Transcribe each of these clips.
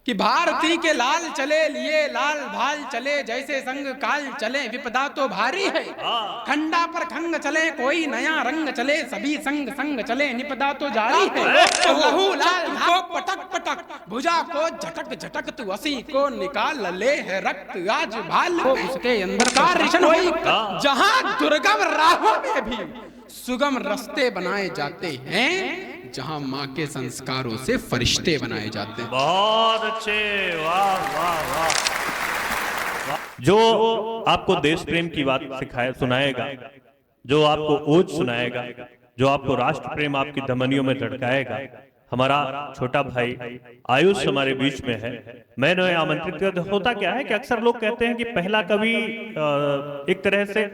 कि भारती के लाल चले लिए लाल भाल चले, जैसे संग काल चले विपदा तो भारी है। खंडा पर खंग चले कोई नया रंग चले, सभी संग संग चले निपदा तो जारी है। लहू लाल को पटक पटक भुजा को झटक झटक, तू असी को निकाल ले है रक्त आज भाल को उसके अंदर का रिशन होई। जहां दुर्गम राहों में भी सुगम रास्ते बनाए जाते हैं, जहां माँ के संस्कारों से फरिश्ते बनाए जाते हैं। बहुत अच्छे, वाह वाह वाह। जो आपको देश प्रेम की बात सुनाएगा, जो आपको ओज सुनाएगा, जो आपको राष्ट्र प्रेम आपकी धमनियों में धड़काएगा, हमारा छोटा भाई आयुष हमारे बीच में है। मैंने आमंत्रित किया। होता क्या है कि अक्सर लोग कहते हैं कि पहला कवि एक तरह से,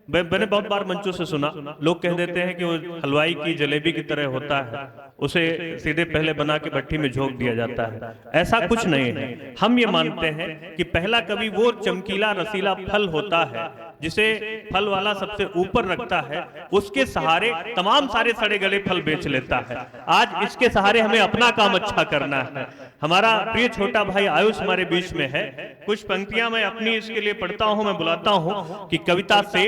मैंने बहुत बार मंचों से सुना, लोग कह देते हैं कि वो हलवाई की जलेबी की तरह होता है, उसे सीधे पहले बना के भट्टी में झोंक दिया जाता है। ऐसा कुछ नहीं है। हम ये मानते हैं कि पहला कवि वो चमकीला रसीला फल होता है जिसे फल वाला सबसे ऊपर रखता है, उसके सहारे तमाम सारे सड़े गले फल बेच लेता है। आज इसके सहारे हमें अपना काम अच्छा करना है। हमारा प्रिय छोटा भाई आयुष हमारे बीच में है। कुछ पंक्तियां मैं अपनी इसके लिए पढ़ता हूं। मैं बुलाता हूं कि कविता से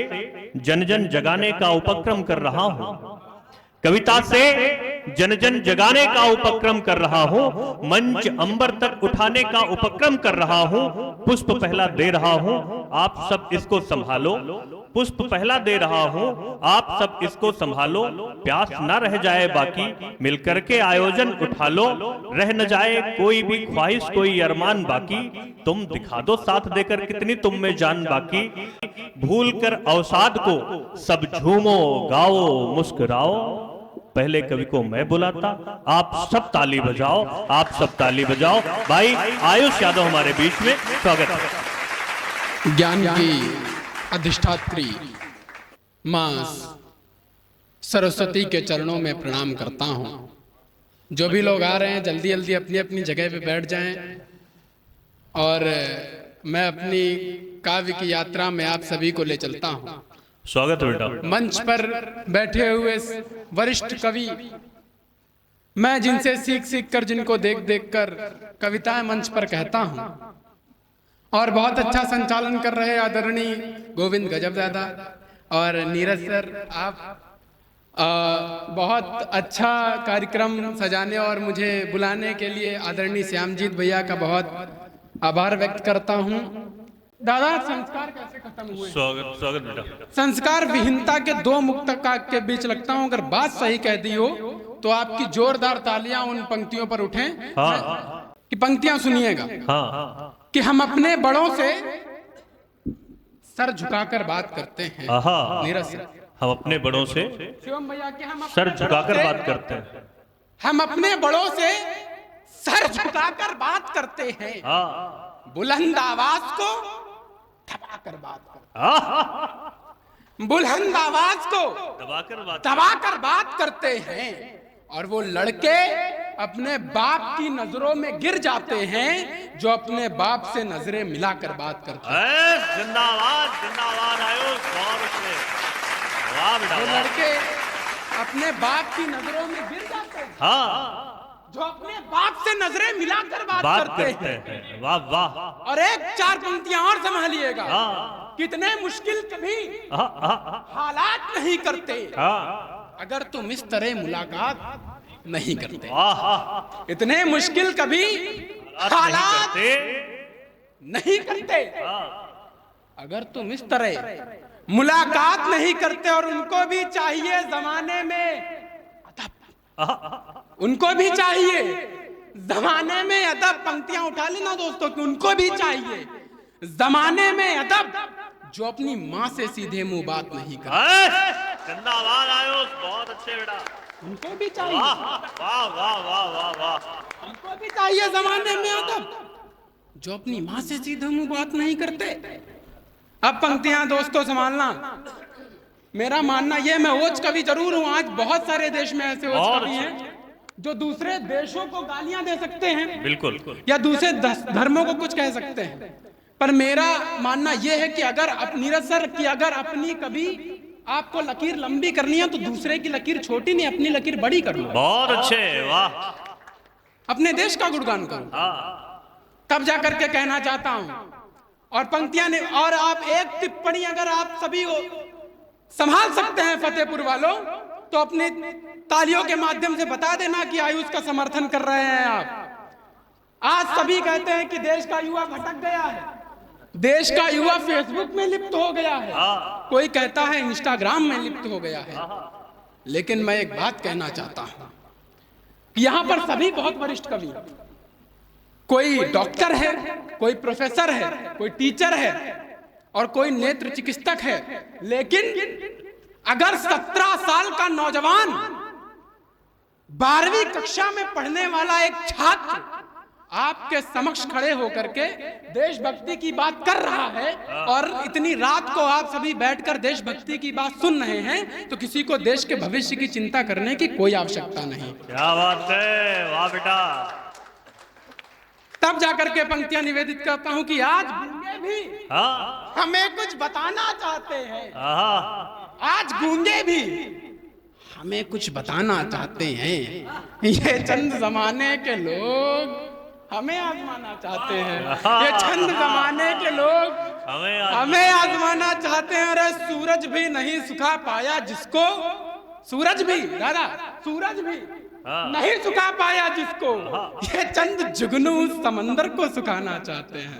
जन जन जगाने का उपक्रम कर रहा हूं, कविता से जन जन जगाने का उपक्रम कर रहा हूं, मंच अंबर तक उठाने का उपक्रम कर रहा हूं, पुष्प पहला दे रहा हूं, आप सब इसको संभालो, पुष्प पहला दे रहा हूं, आप सब इसको संभालो, प्यास न रह जाए बाकी, मिलकर के आयोजन उठा लो, रह न जाए कोई भी ख्वाहिश कोई अरमान बाकी, तुम दिखा दो साथ देकर कितनी तुम में जान बाकी, भूल कर अवसाद को सब झूमो गाओ मुस्कुराओ। पहले कवि को मैं बुलाता, आप सब ताली बजाओ, आप सब ताली बजाओ। भाई आयुष यादव हमारे बीच में, स्वागत है। ज्ञान की अधिष्ठात्री मां सरस्वती के चरणों में प्रणाम करता हूं। जो भी लोग आ रहे हैं जल्दी जल्दी अपनी अपनी जगह पे बैठ जाएं और मैं अपनी काव्य की यात्रा में आप सभी को ले चलता हूं। स्वागत है बेटा। मंच पर बैठे हुए वरिष्ठ कवि, मैं जिनसे सीख सीख कर, जिनको देख देख कर कविताएं मंच पर कहता हूं, और बहुत अच्छा संचालन कर रहे आदरणीय गोविंद गजबदादा और नीरज सर, आप बहुत अच्छा कार्यक्रम सजाने और मुझे बुलाने के लिए आदरणीय श्यामजीत भैया का बहुत आभार व्यक्त करता हूं। दादा, संस्कार कैसे खत्म हुए? स्वागत बेटा। संस्कार विहीनता के दो मुक्तक के बीच लगता हूं। अगर बात सही कह दी हो तो आपकी जोरदार तालियां उन पंक्तियों पर उठें। कि पंक्तियां सुनिएगा। कि हम अपने बड़ों से सर झुकाकर बात करते हैं। नीरज सर, हम अपने बड़ों से शिवम भैया के हम सर झुकाकर बात करते हैं। हम अपने बड़ों से सर झुकाकर बात करते हैं, बुलंद आवाज को दबाकर बात करते, बुलंद आवाज को दबाकर बात करते हैं, और वो लड़के अपने बाप की नजरों में गिर जाते हैं जो अपने बाप से नजरें मिलाकर बात करते हैं। जिंदाबाद जिंदाबाद आयुष, वाह बेटा। वो लड़के अपने बाप की नजरों में गिर जाते हैं जो अपने बाप से नजरें मिलाकर बात करते हैं। वाह वाह। और एक चार पंक्तियां और संभालिएगा। कितने मुश्किल कभी हालात नहीं करते अगर तुम इस तरह मुलाकात नहीं करते। इतने मुश्किल कभी हालात नहीं करते अगर तुम इस तरह मुलाकात नहीं करते। और उनको भी चाहिए जमाने में अदब, उनको भी चाहिए जमाने में अदब। पंक्तियां उठा लेना दोस्तों कि उनको भी चाहिए जमाने में अदब जो अपनी माँ से सीधे मुंह बात नहीं करते। जिंदाबाद आयुष, बहुत अच्छे बेटा। उनको भी चाहिए, वाह वाह वाह वाह वाह। उनको भी चाहिए जमाने में अदब जो अपनी माँ से सीधे मुंह बात नहीं करते। अब पंक्तियां दोस्तों संभालना। मेरा मानना यह, मैं ओज कवि जरूर हूं। आज बहुत सारे देश में ऐसे ओज कवि हैं जो दूसरे देशों को गालियां दे सकते हैं, बिल्कुल, या दूसरे धर्मों को कुछ कह सकते हैं। पर मेरा मानना यह है कि अगर नीरज सर की अगर अपनी कभी आपको लकीर लंबी करनी है तो दूसरे की लकीर छोटी नहीं, अपनी लकीर बड़ी कर लो। बहुत अच्छे, वाह। अपने देश का गुणगान करो। तब जाकर के कहना चाहता हूं, और पंक्तियां ने, और आप एक टिप्पणी अगर आप सभी संभाल सकते हैं फतेहपुर वालों, तो अपने तालियों के माध्यम से बता देना कि आयुष का समर्थन कर रहे हैं आप। आज सभी कहते हैं कि देश का युवा भटक गया है, देश का युवा फेसबुक में लिप्त हो गया है, कोई कहता है इंस्टाग्राम में लिप्त हो गया है। लेकिन मैं एक बात कहना चाहता हूं, यहां पर सभी बहुत वरिष्ठ कवि, कोई डॉक्टर है, कोई प्रोफेसर है, कोई टीचर है और कोई नेत्र चिकित्सक है। लेकिन अगर 17 साल का नौजवान 12वीं कक्षा में पढ़ने वाला एक छात्र आपके समक्ष खड़े होकर के देशभक्ति की बात कर रहा है और इतनी रात को आप सभी बैठकर देशभक्ति की बात सुन रहे हैं, तो किसी को देश के भविष्य की चिंता करने की कोई आवश्यकता नहीं। क्या बात है, वाह बेटा। तब जाकर के पंक्तियां निवेदित करता हूं कि आज गूंगे भी हमें कुछ बताना चाहते हैं, आज गूंगे भी हमें कुछ बताना चाहते हैं। ये चंद जमाने के लोग हमें आजमाना चाहते हैं, ये चंद जमाने के लोग हमें आजमाना चाहते हैं। अरे सूरज भी नहीं सुखा पाया जिसको, सूरज भी दादा, सूरज भी नहीं सुखा पाया जिसको, ये चंद जुगनू समंदर को सुखाना चाहते हैं।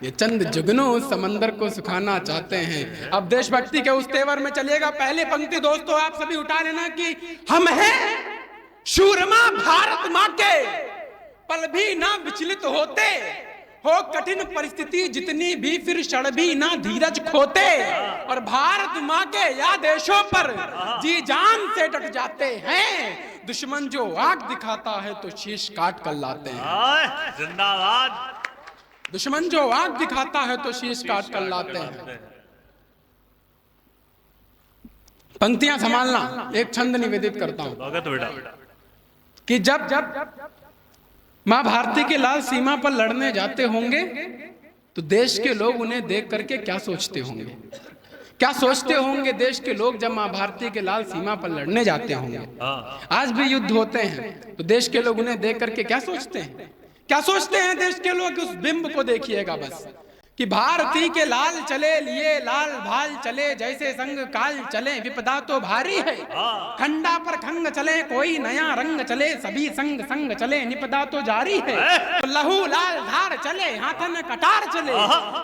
ये चंद जुगनू समंदर को सुखाना चाहते हैं। अब देशभक्ति के उस तेवर में चलिएगा। पहली पंक्ति दोस्तों आप सभी उठा लेना कि हम हैं शूरमा भारत माँ के, पल भी ना विचलित होते, हो कठिन परिस्थिति जितनी भी फिर क्षण भी ना धीरज खोते, और भारत माँ के आदेशों पर जी जान से डट जाते हैं। दुश्मन जो आग दिखाता है तो शीश काट कर लाते हैं। जिंदाबाद। दुश्मन जो आग दिखाता है तो शीश काट कर लाते हैं। पंक्तियां संभालना, एक छंद निवेदित करता हूं कि जब मां भारती के लाल सीमा पर लड़ने जाते होंगे तो देश के लोग उन्हें देख करके क्या सोचते होंगे, क्या सोचते होंगे देश के लोग जब मां भारती के लाल सीमा पर लड़ने जाते होंगे। आज भी युद्ध होते हैं तो देश के लोग उन्हें देख करके क्या सोचते हैं, क्या सोचते हैं देश के लोग। उस बिंब को देखिएगा बस कि भारती के लाल चले लिए लाल भाल चले, जैसे संग काल चले विपदा तो भारी है, खंडा पर खंग चले कोई नया रंग चले, सभी संग संग चले निपदा तो जारी है। तो लहू लाल धार चले हाथन कटार चले,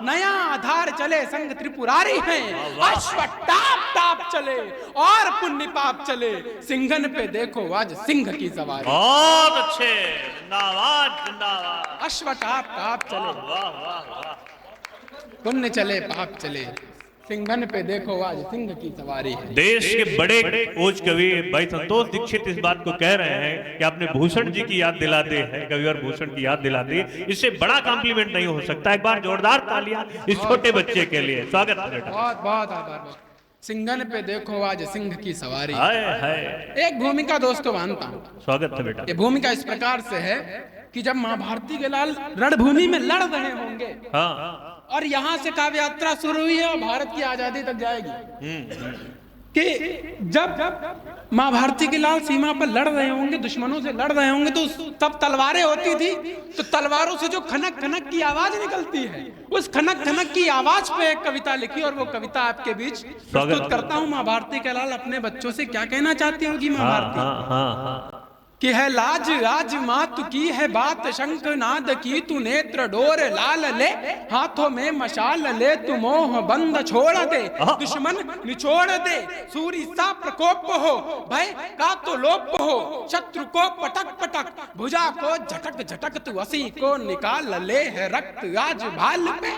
नया आधार चले संग त्रिपुरारी है, अश्व टाप टाप चले और पुण्य पाप चले, सिंघन पे देखो आज सिंह की सवारी। बहुत अच्छे, जिंदाबाद जिंदाबाद। अश्व टाप टाप चले पुण्य चले पाप चले, सिंघन पे देखो आज सिंह की सवारी है। देश के बड़े ओज कवि भाई संतोष दीक्षित इस बात को कह रहे हैं कि आपने भूषण जी की याद दिलाते हैं, कविवर भूषण की याद दिलाते हैं, इससे बड़ा कॉम्प्लीमेंट नहीं हो सकता। एक बार जोरदार तालियां इस छोटे बच्चे के लिए। स्वागत है बेटा। बहुत बहुत आभार। सिंघन पे देखो आज सिंह की सवारी। हाय हाय। एक भूमिका दोस्तों मानता हूँ। स्वागत है बेटा। ये भूमिका इस प्रकार से है कि जब मां भारती के लाल रणभूमि में लड़ रहे होंगे और यहाँ से काव्य यात्रा शुरू हुई है और भारत की आजादी तक जाएगी, कि जब मां भारती के लाल सीमा पर लड़ रहे होंगे, दुश्मनों से लड़ रहे होंगे, तो तब तलवारें होती थी, तो तलवारों से जो खनक खनक की आवाज निकलती है, उस खनक खनक की आवाज पे एक कविता लिखी और वो कविता आपके बीच प्रस्तुत करता हूँ। मां भारती के लाल अपने बच्चों से क्या कहना चाहती होगी मां भारती कि है लाज आज मात की है बात, शंख नाद की तू नेत्र डोर लाल ले, हाथों में मशाल ले तू मोह बंद छोड़ दे, दुश्मन निछोड़ दे, सूर्य सा प्रकोप हो, भय का तो लोप हो, शत्रु को पटक पटक भुजा को झटक झटक तू असी को निकाल ले है रक्त आज भाल पे,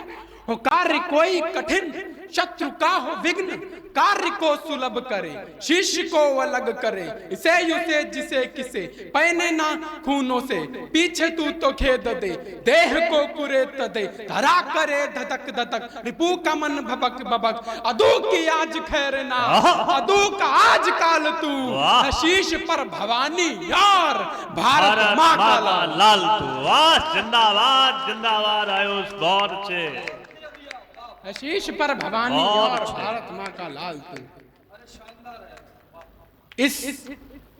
हो कार्य कोई कठिन शत्रु का हो विघ्न, कार्य को सुलभ करे शिष्य को अलग करे, इसे युसे जिसे किसे पहने ना खूनों से, पीछे तू तो खेद दे देह को कुरेत दे, धरा करे धधक धधक रिपू का मन भबक भबक, अदू की आज खैर ना अदू का आज काल तू, शीश पर भवानी यार भारत माँ का लाल तू। वाह जिंदाबाद जिंदाबाद आयुष, बहुत अच्छे। शीश पर भवानी और भारत माँ का लाल तू। इस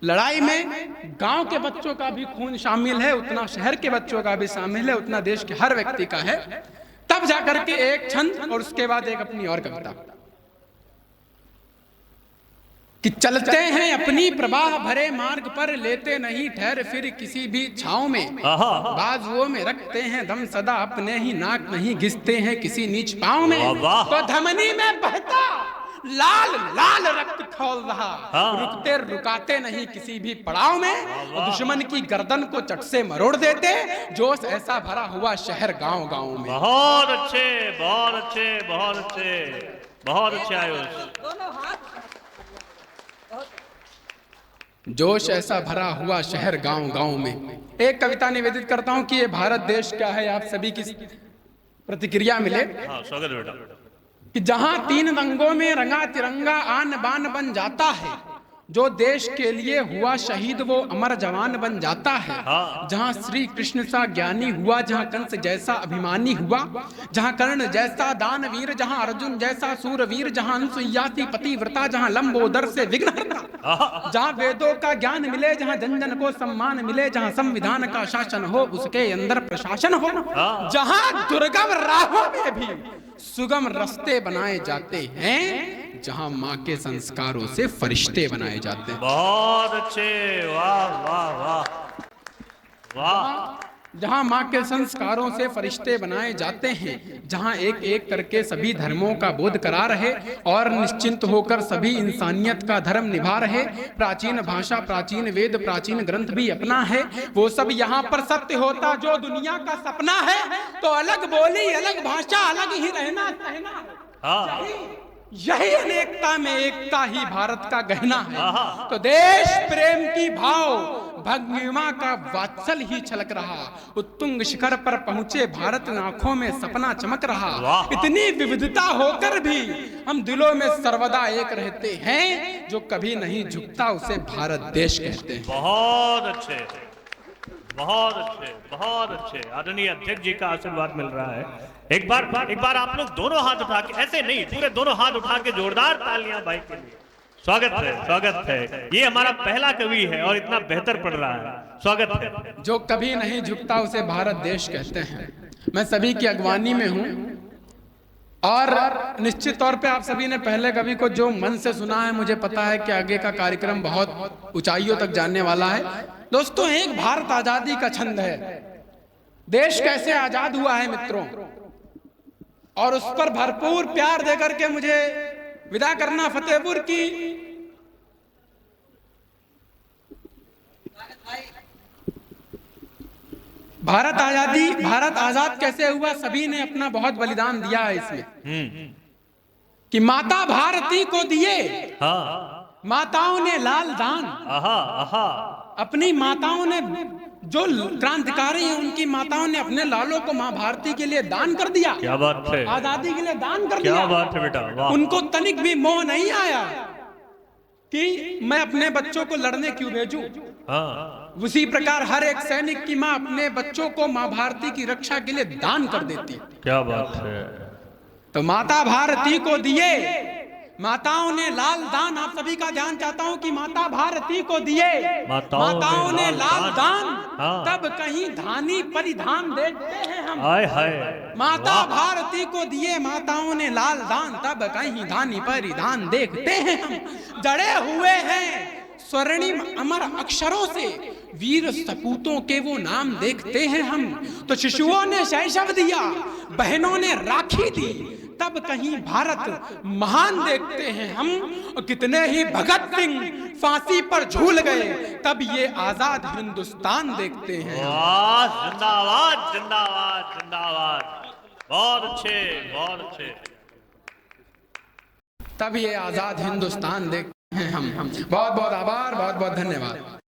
लड़ाई में गांव के बच्चों का भी खून शामिल है, उतना शहर के बच्चों का भी शामिल है, उतना देश के हर व्यक्ति का है। तब जाकर के एक छंद और उसके बाद एक अपनी और कविता कि चलते हैं अपनी प्रवाह भरे मार्ग पर, लेते नहीं ठहर फिर किसी भी छांव में, बाजुओं में रखते हैं दम सदा अपने ही, नाक नहीं घिसते हैं किसी नीच पांव में। तो धमनी में बहता लाल लाल रक्त खौल रहा, रुकते रुकाते नहीं किसी भी पड़ाव में, दुश्मन की गर्दन को चट से मरोड़ देते, जोश ऐसा भरा हुआ शहर गांव गांव में। बहुत अच्छे, बहुत अच्छे, बहुत अच्छे, बहुत अच्छे आयुष। जोश ऐसा भरा हुआ शहर गांव गांव में। एक कविता निवेदित करता हूं कि ये भारत देश क्या है, आप सभी की प्रतिक्रिया मिले। स्वागत बेटा। कि जहां 3 रंगों में रंगा तिरंगा आन बान बन जाता है, जो देश के लिए हुआ शहीद वो अमर जवान बन जाता है। जहां श्री कृष्ण सा ज्ञानी हुआ, जहां कंस जैसा अभिमानी हुआ, जहां कर्ण जैसा दानवीर, जहां अर्जुन जैसा सूरवीर, जहां अनुसुईया सी पतिव्रता, जहां लंबोदर से विघ्नहर्ता, जहां वेदों का ज्ञान मिले, जहां जन जन को सम्मान मिले, जहां संविधान का शासन हो उसके अंदर प्रशासन हो, जहां दुर्गम राहों में भी सुगम रास्ते बनाए जाते हैं, जहां माँ के संस्कारों से फरिश्ते बनाए जाते हैं। बहुत अच्छे, वाह वाह वाह वाह। जहां माँ के संस्कारों से फरिश्ते बनाए जाते हैं, जहां एक एक करके सभी धर्मों का बोध करा रहे और निश्चिंत होकर सभी इंसानियत का धर्म निभा रहे। प्राचीन भाषा, प्राचीन वेद, प्राचीन ग्रंथ भी अपना है, वो सब यहाँ पर सत्य होता जो दुनिया का सपना है। तो अलग बोली, अलग भाषा, अलग ही रहना सहना, यही अनेकता में एकता ही भारत का गहना है। तो देश प्रेम की भाव भंगिमा का वात्सल ही छलक रहा, उत्तुंग शिखर पर पहुंचे भारत, आंखों में सपना चमक रहा। इतनी विविधता होकर भी हम दिलों में सर्वदा एक रहते हैं, जो कभी नहीं झुकता उसे भारत देश कहते हैं। बहुत अच्छे, बहुत अच्छे, बहुत अच्छे। आदरणीय अध्यक्ष जी का आशीर्वाद मिल रहा है। एक बार आप लोग दोनों हाथ उठा के, ऐसे नहीं, पूरे दोनों हाथ उठा के जोरदार तालियां भाई के लिए। स्वागत है, स्वागत है। ये हमारा पहला कवि है और इतना बेहतर पढ़ रहा है, स्वागत है। जो कभी नहीं झुकता उसे भारत देश कहते हैं। मैं सभी की अगवानी में हूं और निश्चित तौर पे आप सभी ने पहले कवि को जो मन से सुना है, मुझे पता है कि आगे का कार्यक्रम बहुत ऊंचाइयों तक जाने वाला है। दोस्तों, एक भारत आजादी का छंद है, देश कैसे आजाद हुआ है मित्रों, और उस पर भरपूर प्यार देकर के मुझे विदा करना फतेहपुर की भारत आजाद कैसे हुआ, सभी ने अपना बहुत बलिदान दिया है इसमें। कि माता भारती को दिए माताओं ने लाल दान, अपनी माताओं ने, जो क्रांतिकारी हैं उनकी माताओं ने अपने लालों को माँ भारती के लिए दान कर दिया। क्या बात है, आजादी के लिए दान कर क्या दिया। बात है बेटा, वाह। उनको तनिक भी मोह नहीं आया कि मैं अपने बच्चों को लड़ने क्यों भेजूं। उसी प्रकार हर एक सैनिक की माँ अपने बच्चों को माँ भारती की रक्षा के लिए दान कर देती। क्या बात है। तो माता भारती को दिए माताओं ने लाल दान। आप सभी का ध्यान चाहता हूं कि माता भारती को दिए माताओं ने लाल दान, तब कहीं धानी परिधान देखते हैं हम। हाय हाय। माता भारती को दिए माताओं ने लाल दान, तब कहीं धानी परिधान देखते हैं हम। जड़े हुए हैं स्वर्णिम अमर अक्षरों से, वीर सपूतों के वो नाम देखते हैं हम। तो शिशुओं ने शैशव दिया, बहनों ने राखी दी, तब कहीं भारत महान देखते हैं हम। और कितने ही भगत सिंह फांसी पर झूल गए, तब ये आजाद हिंदुस्तान देखते हैं। जिंदाबाद जिंदाबाद जिंदाबाद। बहुत अच्छे, बहुत अच्छे। तब ये आजाद हिंदुस्तान देखते हैं हम। बहुत बहुत आभार, बहुत बहुत धन्यवाद।